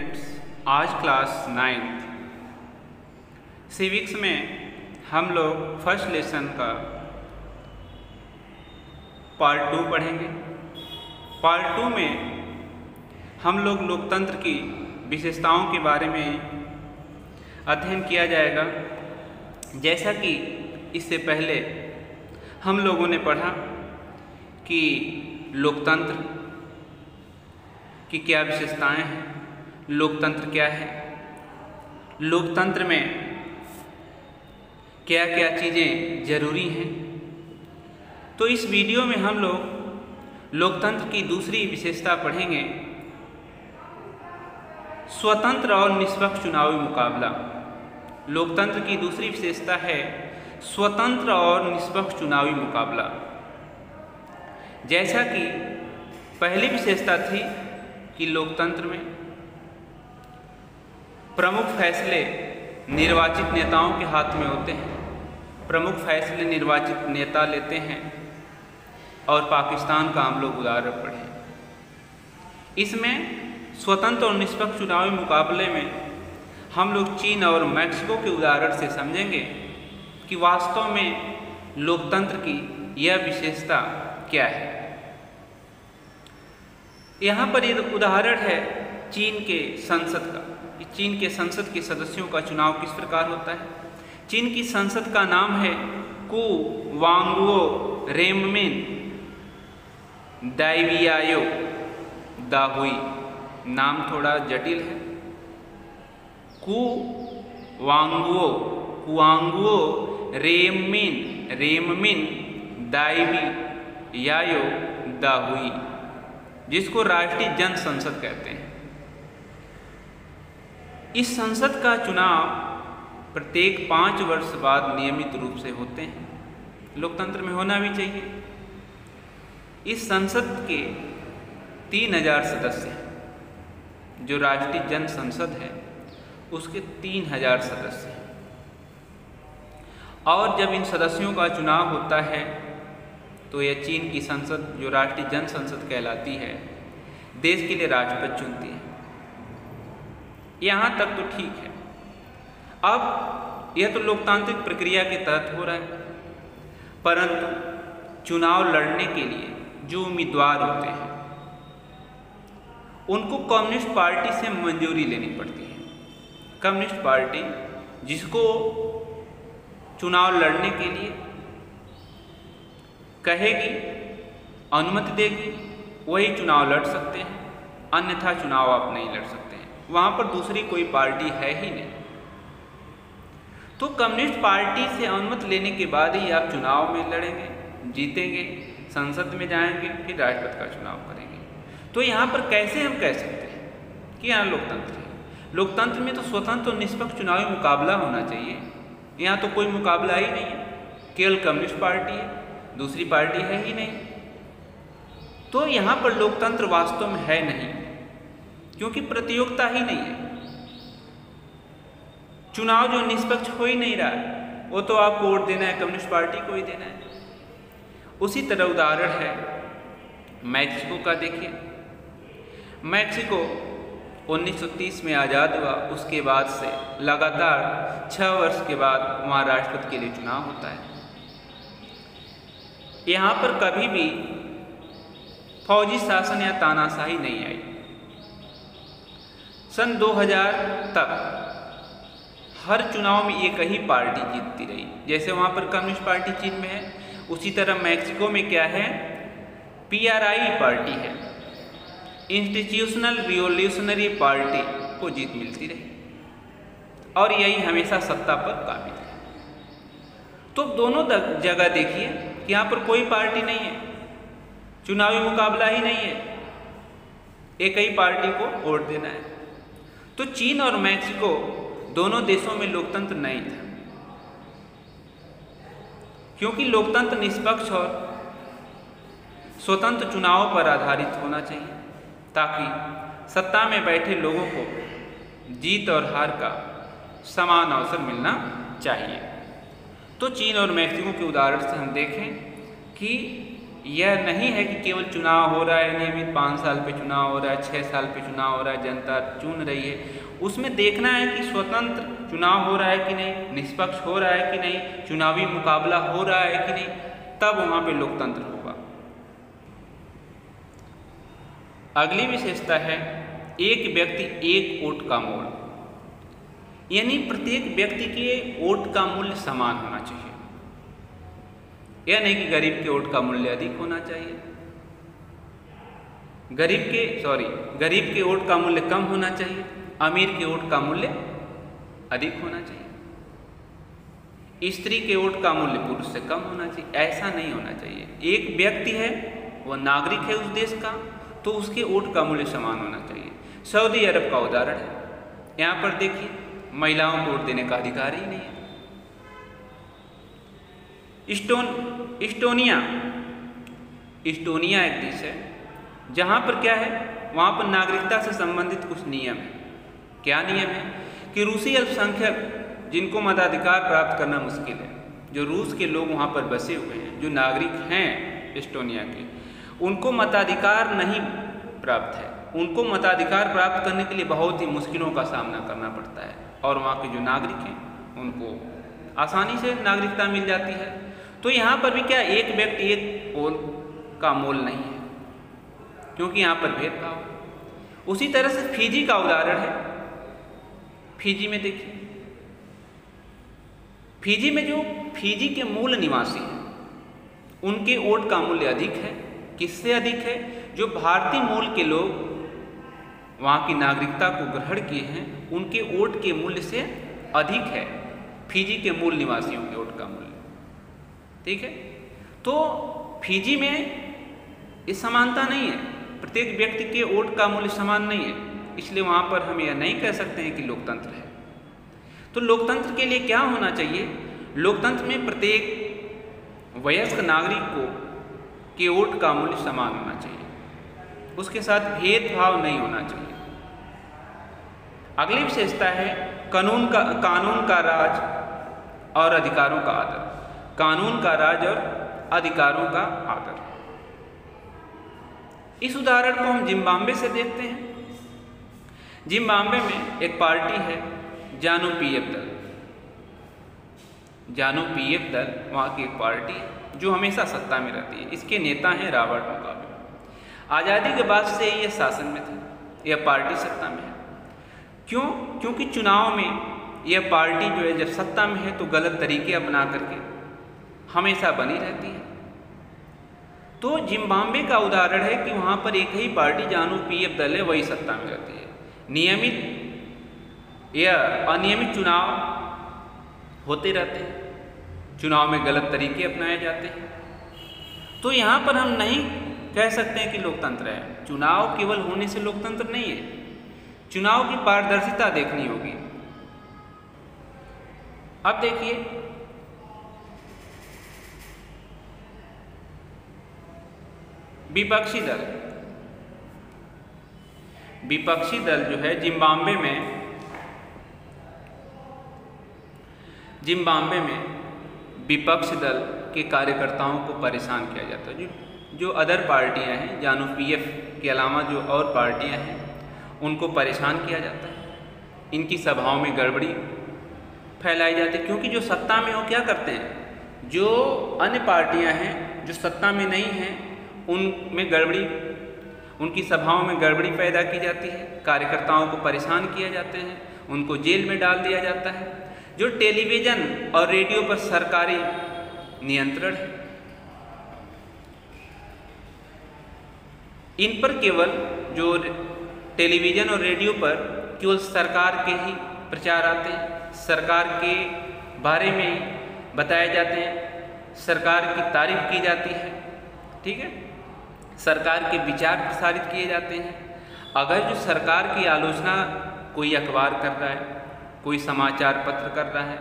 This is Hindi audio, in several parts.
स्टूडेंट्स, आज क्लास 9th सिविक्स में हम लोग फर्स्ट लेसन का पार्ट 2 पढ़ेंगे। पार्ट 2 में हम लोग लोकतंत्र की विशेषताओं के बारे में अध्ययन किया जाएगा। जैसा कि इससे पहले हम लोगों ने पढ़ा कि लोकतंत्र की क्या विशेषताएं हैं, लोकतंत्र क्या है, लोकतंत्र में क्या क्या चीज़ें जरूरी हैं। तो इस वीडियो में हम लोग लोकतंत्र की दूसरी विशेषता पढ़ेंगे, स्वतंत्र और निष्पक्ष चुनावी मुकाबला। लोकतंत्र की दूसरी विशेषता है स्वतंत्र और निष्पक्ष चुनावी मुकाबला। जैसा कि पहली विशेषता थी कि लोकतंत्र में प्रमुख फैसले निर्वाचित नेताओं के हाथ में होते हैं, प्रमुख फैसले निर्वाचित नेता लेते हैं, और पाकिस्तान का हम लोग उदाहरण पढ़े। इसमें स्वतंत्र और निष्पक्ष चुनावी मुकाबले में हम लोग चीन और मैक्सिको के उदाहरण से समझेंगे कि वास्तव में लोकतंत्र की यह विशेषता क्या है। यहाँ पर ये उदाहरण है चीन के संसद का। चीन के संसद के सदस्यों का चुनाव किस प्रकार होता है। चीन की संसद का नाम है कु वांगुओ रेममिन दाइवियायो दाहुई। नाम थोड़ा जटिल है। कुआंगुओ रेममिन दाइवियायो दाहुई, जिसको राष्ट्रीय जन संसद कहते हैं। इस संसद का चुनाव प्रत्येक 5 वर्ष बाद नियमित रूप से होते हैं। लोकतंत्र में होना भी चाहिए। इस संसद के 3000 सदस्य हैं। जो राष्ट्रीय जन संसद है उसके 3000 सदस्य हैं। और जब इन सदस्यों का चुनाव होता है तो यह चीन की संसद, जो राष्ट्रीय जन संसद कहलाती है, देश के लिए राष्ट्रपति चुनती है। यहाँ तक तो ठीक है। अब यह तो लोकतांत्रिक प्रक्रिया के तहत हो रहा है, परंतु चुनाव लड़ने के लिए जो उम्मीदवार होते हैं उनको कम्युनिस्ट पार्टी से मंजूरी लेनी पड़ती है। कम्युनिस्ट पार्टी जिसको चुनाव लड़ने के लिए कहेगी, अनुमति देगी, वही चुनाव लड़ सकते हैं, अन्यथा चुनाव आप नहीं लड़ सकते हैं। वहाँ पर दूसरी कोई पार्टी है ही नहीं। तो कम्युनिस्ट पार्टी से अनुमति लेने के बाद ही आप चुनाव में लड़ेंगे, जीतेंगे, संसद में जाएंगे, फिर राष्ट्रपति का चुनाव करेंगे। तो यहाँ पर कैसे हम कह सकते हैं कि यहाँ लोकतंत्र है। लोकतंत्र में तो स्वतंत्र और निष्पक्ष चुनावी मुकाबला होना चाहिए। यहाँ तो कोई मुकाबला ही नहीं है, केवल कम्युनिस्ट पार्टी है, दूसरी पार्टी है ही नहीं। तो यहाँ पर लोकतंत्र वास्तव में है नहीं, क्योंकि प्रतियोगिता ही नहीं है। चुनाव जो निष्पक्ष हो ही नहीं रहा है, वो तो आपको वोट देना है, कम्युनिस्ट पार्टी को ही देना है। उसी तरह उदाहरण है मैक्सिको का। देखिए, मैक्सिको 1930 में आज़ाद हुआ। उसके बाद से लगातार 6 वर्ष के बाद वहाँ राष्ट्रपति के लिए चुनाव होता है। यहाँ पर कभी भी फौजी शासन या तानाशाही नहीं आई। सन 2000 तक हर चुनाव में एक ही पार्टी जीतती रही। जैसे वहाँ पर कम्युनिस्ट पार्टी चीन में है, उसी तरह मैक्सिको में क्या है, PRI पार्टी है, इंस्टीट्यूशनल रिवोल्यूशनरी पार्टी को जीत मिलती रही, और यही हमेशा सत्ता पर काबिज है। तो दोनों जगह देखिए कि यहाँ पर कोई पार्टी नहीं है, चुनावी मुकाबला ही नहीं है, एक ही पार्टी को वोट देना है। तो चीन और मैक्सिको दोनों देशों में लोकतंत्र नहीं था, क्योंकि लोकतंत्र निष्पक्ष और स्वतंत्र चुनाव पर आधारित होना चाहिए, ताकि सत्ता में बैठे लोगों को जीत और हार का समान अवसर मिलना चाहिए। तो चीन और मैक्सिको के उदाहरण से हम देखें कि यह नहीं है कि केवल चुनाव हो रहा है नियमित, 5 साल पे चुनाव हो रहा है, 6 साल पे चुनाव हो रहा है, जनता चुन रही है। उसमें देखना है कि स्वतंत्र चुनाव हो रहा है कि नहीं, निष्पक्ष हो रहा है कि नहीं, चुनावी मुकाबला हो रहा है कि नहीं, तब वहाँ पे लोकतंत्र होगा। अगली विशेषता है एक व्यक्ति एक वोट का मोल, यानी प्रत्येक व्यक्ति के वोट का मूल्य समान होना चाहिए। यह नहीं कि गरीब के वोट का मूल्य अधिक होना चाहिए, गरीब के वोट का मूल्य कम होना चाहिए, अमीर के वोट का मूल्य अधिक होना चाहिए, स्त्री के वोट का मूल्य पुरुष से कम होना चाहिए। ऐसा नहीं होना चाहिए। एक व्यक्ति है, वह नागरिक है उस देश का, तो उसके वोट का मूल्य समान होना चाहिए। सऊदी अरब का उदाहरण है, यहाँ पर देखिए महिलाओं को वोट देने का अधिकार ही नहीं है। इस्टोनिया एक देश है जहाँ पर क्या है, वहाँ पर नागरिकता से संबंधित कुछ नियम है। क्या नियम है कि रूसी अल्पसंख्यक जिनको मताधिकार प्राप्त करना मुश्किल है, जो रूस के लोग वहाँ पर बसे हुए हैं, जो नागरिक हैं इस्टोनिया के, उनको मताधिकार नहीं प्राप्त है। उनको मताधिकार प्राप्त करने के लिए बहुत ही मुश्किलों का सामना करना पड़ता है, और वहाँ के जो नागरिक हैं उनको आसानी से नागरिकता मिल जाती है। तो यहाँ पर भी क्या, एक व्यक्ति एक वोट का मोल नहीं है, क्योंकि यहाँ पर भेदभाव। उसी तरह से फिजी का उदाहरण है। फिजी में देखिए, फिजी में जो फिजी के मूल निवासी हैं उनके वोट का मूल्य अधिक है। किससे अधिक है? जो भारतीय मूल के लोग वहाँ की नागरिकता को ग्रहण किए हैं उनके वोट के मूल्य से अधिक है फिजी के मूल निवासियों के वोट का मूल्य। ठीक है, तो फिजी में ये समानता नहीं है, प्रत्येक व्यक्ति के वोट का मूल्य समान नहीं है, इसलिए वहाँ पर हम यह नहीं कह सकते हैं कि लोकतंत्र है। तो लोकतंत्र के लिए क्या होना चाहिए? लोकतंत्र में प्रत्येक वयस्क नागरिक को के वोट का मूल्य समान होना चाहिए, उसके साथ भेदभाव नहीं होना चाहिए। अगली विशेषता है कानून का राज और अधिकारों का आदर। कानून का राज और अधिकारों का आदर। इस उदाहरण को हम जिम्बाब्वे से देखते हैं। जिम्बाब्वे में एक पार्टी है जानु पीएफ दल। जानु पीएफ दल वहाँ की एक पार्टी है जो हमेशा सत्ता में रहती है। इसके नेता हैं रॉबर्ट मुगाबे। आज़ादी के बाद से ये शासन में थे, यह पार्टी सत्ता में है। क्यों? क्योंकि चुनाव में यह पार्टी जो है जब सत्ता में है तो गलत तरीके अपना करके हमेशा बनी रहती है। तो जिम्बाब्वे का उदाहरण है कि वहाँ पर एक ही पार्टी जानु पीएफ दल है, वही सत्ता में रहती है। नियमित या अनियमित चुनाव होते रहते हैं, चुनाव में गलत तरीके अपनाए जाते हैं। तो यहाँ पर हम नहीं कह सकते हैं कि लोकतंत्र है। चुनाव केवल होने से लोकतंत्र नहीं है, चुनाव की पारदर्शिता देखनी होगी। अब देखिए, विपक्षी दल जो है जिम्बाब्वे में विपक्षी दल के कार्यकर्ताओं को परेशान किया जाता है। जो अदर पार्टियां हैं, जानु पीएफ के अलावा जो और पार्टियां हैं, उनको परेशान किया जाता है। इनकी सभाओं में गड़बड़ी फैलाई जाती है, क्योंकि जो सत्ता में वो क्या करते हैं, जो अन्य पार्टियां हैं जो सत्ता में नहीं हैं उनमें गड़बड़ी, उनकी सभाओं में गड़बड़ी पैदा की जाती है, कार्यकर्ताओं को परेशान किया जाते हैं, उनको जेल में डाल दिया जाता है। जो टेलीविज़न और रेडियो पर सरकारी नियंत्रण है, इन पर केवल जो टेलीविज़न और रेडियो पर केवल सरकार के ही प्रचार आते हैं, सरकार के बारे में ही बताए जाते हैं, सरकार की तारीफ की जाती है। ठीक है, सरकार के विचार प्रसारित किए जाते हैं। अगर जो सरकार की आलोचना कोई अखबार कर रहा है, कोई समाचार पत्र कर रहा है,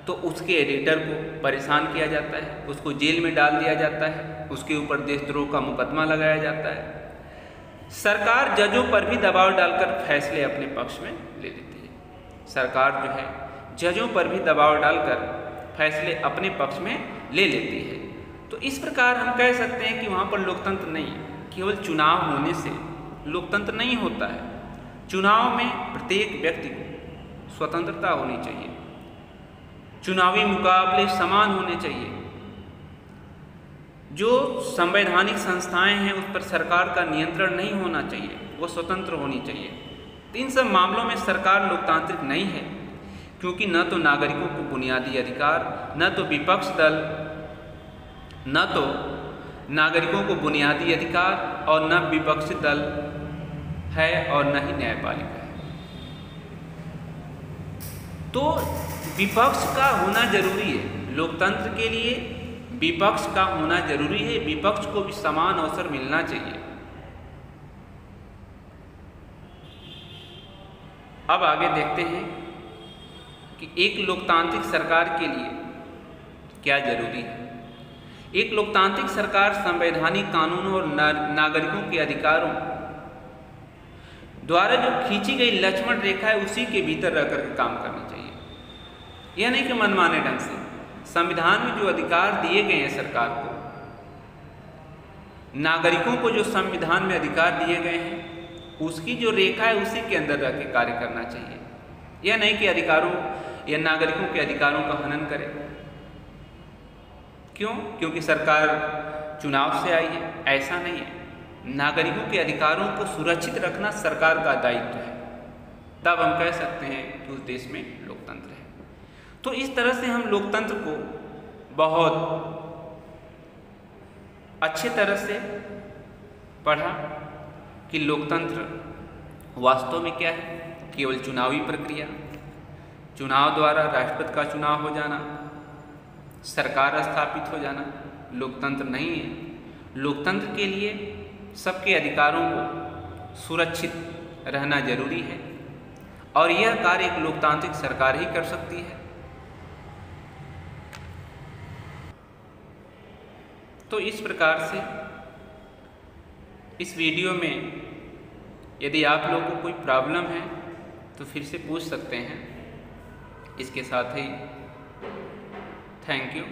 तो उसके एडिटर को परेशान किया जाता है, उसको जेल में डाल दिया जाता है, उसके ऊपर देशद्रोह का मुकदमा लगाया जाता है। सरकार जजों पर भी दबाव डालकर फैसले अपने पक्ष में ले लेती है। सरकार जो है जजों पर भी दबाव डालकर फैसले अपने पक्ष में ले लेती है। तो इस प्रकार हम कह सकते हैं कि वहाँ पर लोकतंत्र नहीं है। केवल चुनाव होने से लोकतंत्र नहीं होता है। चुनाव में प्रत्येक व्यक्ति को स्वतंत्रता होनी चाहिए, चुनावी मुकाबले समान होने चाहिए, जो संवैधानिक संस्थाएं हैं उस पर सरकार का नियंत्रण नहीं होना चाहिए, वो स्वतंत्र होनी चाहिए। तो इन सब मामलों में सरकार लोकतांत्रिक नहीं है, क्योंकि न तो नागरिकों को बुनियादी अधिकार, न तो विपक्ष दल, न तो नागरिकों को बुनियादी अधिकार और न विपक्षी दल है और न ही न्यायपालिका है। तो विपक्ष का होना जरूरी है। लोकतंत्र के लिए विपक्ष का होना जरूरी है। विपक्ष को भी समान अवसर मिलना चाहिए। अब आगे देखते हैं कि एक लोकतांत्रिक सरकार के लिए क्या जरूरी है। एक लोकतांत्रिक सरकार संवैधानिक कानूनों और नागरिकों के अधिकारों द्वारा जो खींची गई लक्ष्मण रेखा है उसी के भीतर रह करके काम करनी चाहिए। यह नहीं कि मनमाने ढंग से। संविधान में जो अधिकार दिए गए हैं सरकार को, नागरिकों को जो संविधान में अधिकार दिए गए हैं, उसकी जो रेखा है उसी के अंदर रह के कार्य करना चाहिए। यह नहीं कि अधिकारों या नागरिकों के अधिकारों का हनन करे। क्यों? क्योंकि सरकार चुनाव से आई है, ऐसा नहीं है। नागरिकों के अधिकारों को सुरक्षित रखना सरकार का दायित्व है। तब हम कह सकते हैं कि उस देश में लोकतंत्र है। तो इस तरह से हम लोकतंत्र को बहुत अच्छे तरह से पढ़ा कि लोकतंत्र वास्तव में क्या है। केवल चुनावी प्रक्रिया, चुनाव द्वारा राष्ट्रपति का चुनाव हो जाना, सरकार स्थापित हो जाना लोकतंत्र नहीं है। लोकतंत्र के लिए सबके अधिकारों को सुरक्षित रहना जरूरी है और यह कार्य एक लोकतांत्रिक सरकार ही कर सकती है। तो इस प्रकार से इस वीडियो में यदि आप लोगों को कोई प्रॉब्लम है तो फिर से पूछ सकते हैं। इसके साथ ही थैंक यू।